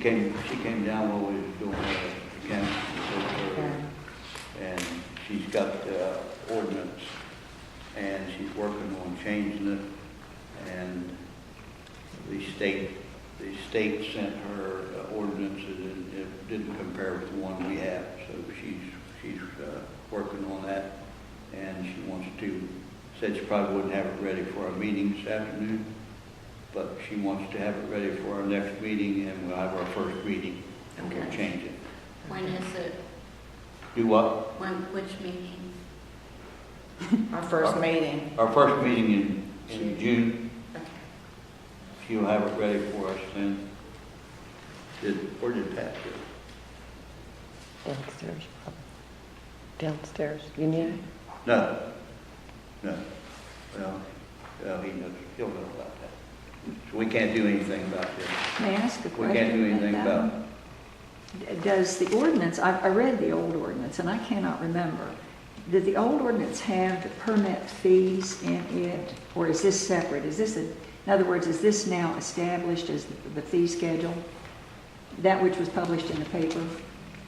came down while we was doing the county, and she's got the ordinance, and she's working on changing it, and the state sent her ordinances, and it didn't compare with the one we have, so she's working on that, and she wants to, said she probably wouldn't have it ready for our meeting this afternoon, but she wants to have it ready for our next meeting, and we'll have our first meeting, and we'll change it. When is it? Do what? Which meeting? Our first meeting. Our first meeting in June. Okay. She'll have it ready for us then. Where did Pat go? Downstairs, probably. Downstairs. You need it? No. Well, he'll know about that. So we can't do anything about this. May I ask a question? We can't do anything about it. Does the ordinance, I read the old ordinance and I cannot remember, did the old ordinance have the permit fees in it, or is this separate? In other words, is this now established as the fee schedule? That which was published in the paper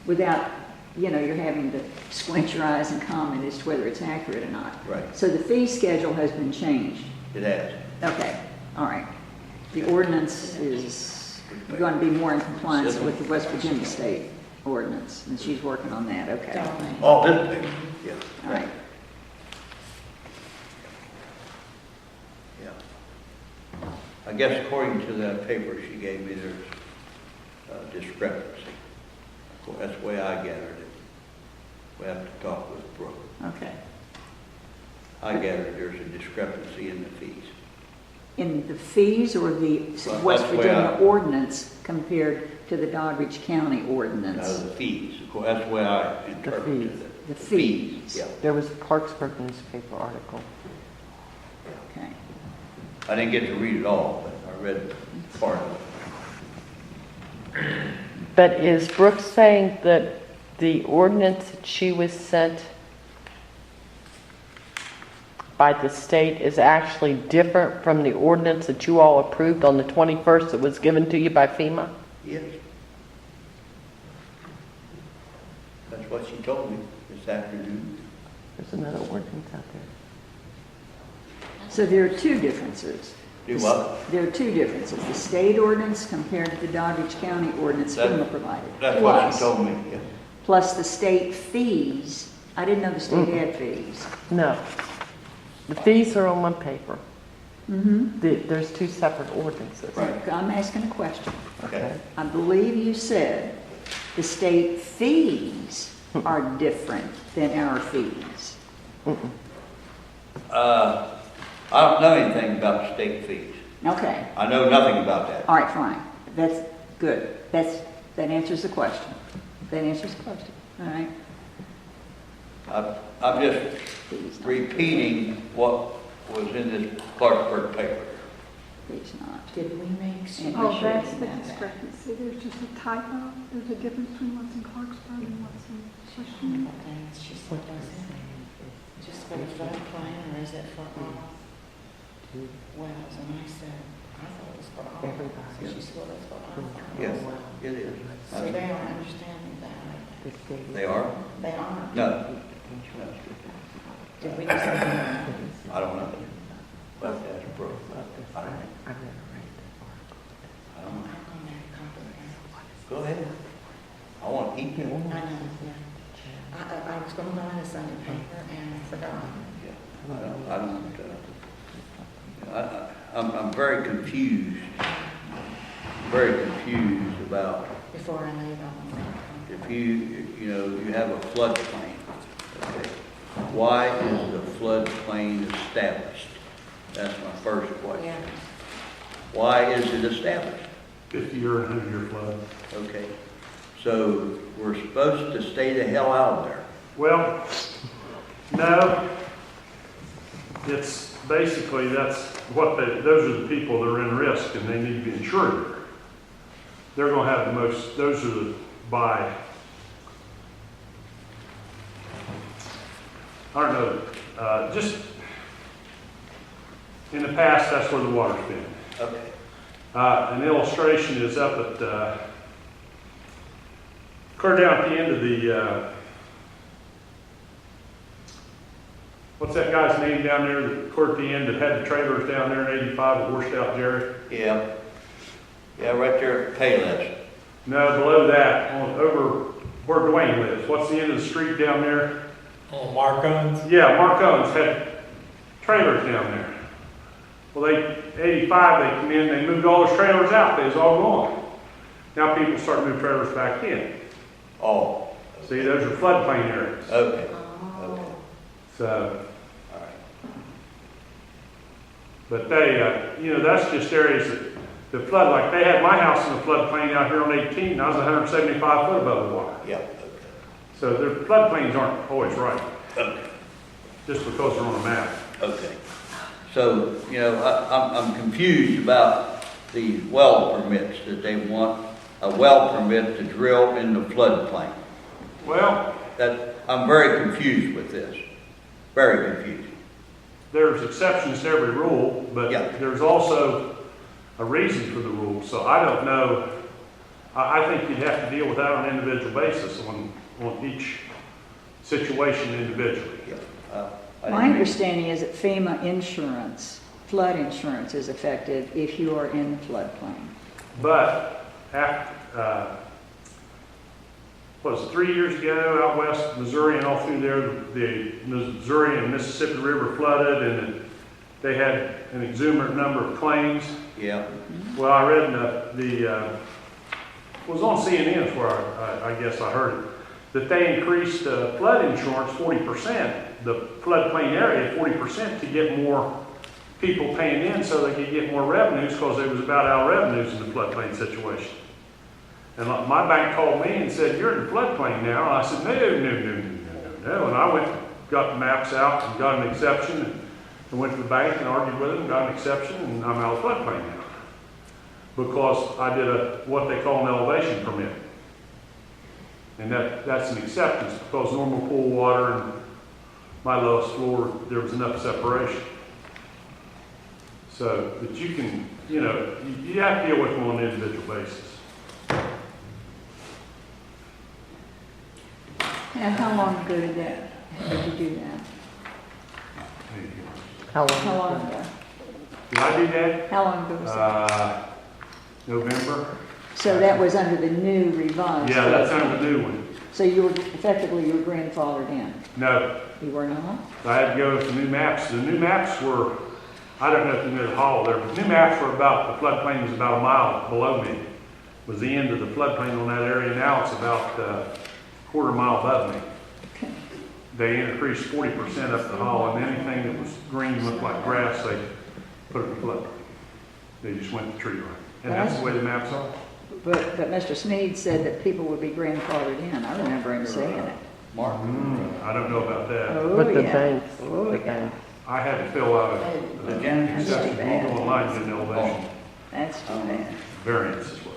without, you're having to squint your eyes and comment as to whether it's accurate or not. Right. So the fee schedule has been changed. It has. Okay, all right. The ordinance is going to be more in compliance with the West Virginia State ordinance, and she's working on that, okay. Oh, this thing, yeah. All right. Yeah. I guess according to that paper she gave me, there's a discrepancy. Of course, that's the way I gathered it. We have to talk with Brooke. Okay. I gathered there's a discrepancy in the fees. In the fees or the Well, West that's the way Virginia ordinance compared to the Doddridge County No, ordinance? the fees. Of course, that's the way I interpreted fees. it. The fees. Yeah. There was a Clarksburg newspaper article. Okay. I didn't get to read it all, but I read part of it. But is Brooke saying that the ordinance that she was sent by the state is actually different from the ordinance that you all approved on the 21st that was given to you by FEMA? Yes. That's what she told me this afternoon. There's another ordinance out there. So there are two differences. Do what? There are two differences. The state ordinance compared to the Doddridge County ordinance FEMA provided. That's what she told me, yeah. Plus the state fees. I didn't know the state Mm-hmm. had fees. No. The fees are on one paper. Mm-hmm. There's two separate ordinances. Right. I'm asking a question. Okay. I believe you said the state fees are different than our fees. I don't know anything about the state fees. Okay. I know nothing about that. All right, fine. That's good. That answers the question. That answers the question. All right. I'm just Fees not. repeating what was in this Clarksburg paper. Fees not. Did we make some? Oh, That's the discrepancy. There's just a typo. There's a difference between what's in Clarksburg and what's in Washington. Things she said, was it just for the floodplain, or is it for all wells? And I said, I thought it was for all. Everybody. So she said it was for all. Yes, it is. So they are understanding that. They are? They are. No. Did we just? I don't know. But that's Brooke. I don't know. I don't know. Go ahead. I want to eat I it. know, yeah. I was going to buy the Sunday paper and I forgot. I'm very confused. Very confused about Before I leave, if you have a floodplain. Okay. Why is the floodplain established? That's my first question. Yeah. Why is it established? 50-year and 100-year flood. Okay. So we're supposed to stay the hell out of there. Well, no. It's basically, those are the people that are in risk and they need to be insured. They're going to have the most, those are the, I don't know, just in the past, that's where the water's been. Okay. An illustration is up at clear down at the end of the, what's that guy's name down there, that clear at the end that had the trailers down there in 85 that washed out Jerry? Yeah. Yeah, right there at Payless. No, below that, over where Dwayne lives. What's the end of the street down there? Oh, Mark Owens? Yeah, Mark Owens had trailers down there. Well, 85, they come in, they moved all those trailers out, they was all gone. Now people start to move trailers back in. Oh. See, those are floodplain areas. Okay, Oh. okay, So, all right. but they, that's just areas that flood. Like they had my house in the floodplain out here on 18, and I was 175 foot above the water. Yeah, okay. So their floodplains aren't always right, Okay. just because they're on a map. Okay. So, I'm confused about the well permits that they want, a well permit to drill in the floodplain. Well, I'm very confused with this. Very confused. there's exceptions to every rule, but Yeah. there's also a reason for the rule. So I don't know. I think you'd have to deal with that on an individual basis on each situation individually. Yeah. I My didn't- understanding is that FEMA insurance, flood insurance is effective if you are in the floodplain. But after, what was it, 3 years ago, out west Missouri and all through there, the Missouri and Mississippi River flooded, and they had an exuberant number of claims. Yeah, Well, I read it was on CNN is where I guess I heard it, that they increased flood insurance 40%, the floodplain area 40% to get more people paying in so they could get more revenues, because they was about out of revenues in the floodplain situation. And my bank called me and said, "You're in the floodplain now." I said, no. And I went, got the maps out and got an exception, and went to the bank and argued with them, got an exception, and I'm out of floodplain now. Because I did what they call an elevation permit. And that's an acceptance, because normal pool water and my lowest floor, there was enough separation. So that you can, you have to deal with them on an individual basis. And how long ago did you do that? How How long? long ago? Did I do that? How long ago was that? November. So that was under the new revised? Yeah, that's flood under the plan. new one. So you were grandfathered in? No, You were not? I had to go with the new maps. The new maps were, I don't know if you know the hall there, but the new maps were about, the floodplain was about a mile below me. Was the end of the floodplain on that area. Now it's about a quarter mile above me. Okay. They increased 40% up the hall, and anything that was green looked like grass, they put it in flood. They just went the tree line. And that's the way the maps are. But Mr. Sneed said that people would be grandfathered in. I remember him saying it. Mark. I don't know about that. Oh, With the yeah. banks, Oh, the yeah. banks. I had to fill out The a janitor. That's too exception, bad. go online and get an elevation That's too bad. variance as well.